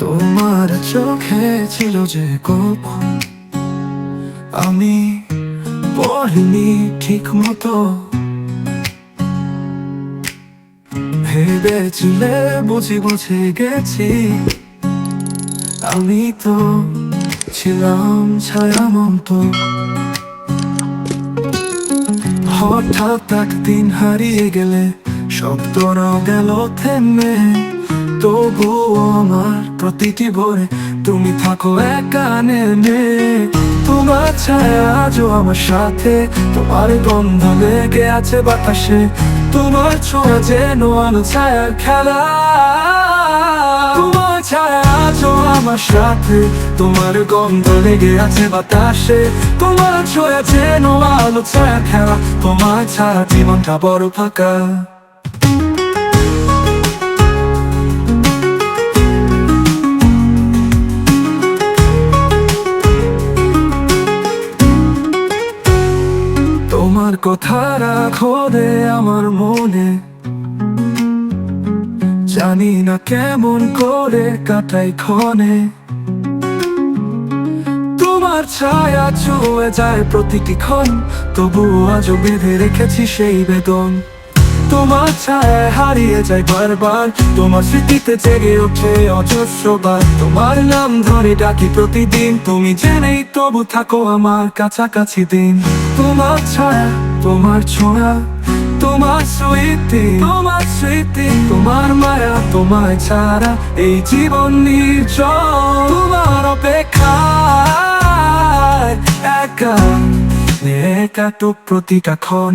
তোমার চোখে ছিল যে গল্প আমি পড়িনি ঠিক মতো। ভেবেছিলে বুঝি বুঝে গেছি, আমি তো ছিলাম ছায়া মতো। হঠাৎ একদিন হারিয়ে গেলে শব্দরাও গেল থেমে, তবুও আমার প্রতিটি ভোরে তুমি থাকো একা নেমে। তোমার ছায়া আজও আমার সাথে, তোমার গন্ধ লেগে আছে বাতাসে, তোমার ছোঁয়া যেন আলো ছায়ার খেলা। তোমার ছায়া আজও আমার সাথে, তোমার গন্ধ লেগে আছে বাতাসে, তোমার ছোঁয়া যেন আলো ছায়ার খেলা। তোমার ছায়া জীবনটা বড় ফাঁকা। তোমার কথা রাখো রে আমার মনে, জানি না কেমন করে কাটাই ক্ষণে। তোমার ছায়া ছুঁয়ে যায় প্রতিটি ক্ষণ, তবুও আজও বেঁধে রেখেছি সেই বেদন। তোমার ছায়া হারিয়ে যায় বারবার, তোমার স্মৃতিতে জেগে ওঠে অজস্রবার। তোমার নাম ধরে ডাকি প্রতিদিন, তুমি জেনেই তবু থাকো আমার কাছাকাছি দিন। তোমার ছায়া, তোমার ছোঁয়া, তোমার স্মৃতি, তোমার স্মৃতি, তোমার মায়া, তোমায় ছাড়া এই জীবন নির্জন। তোমার অপেক্ষায় একা একা তো প্রতিটা ক্ষণ।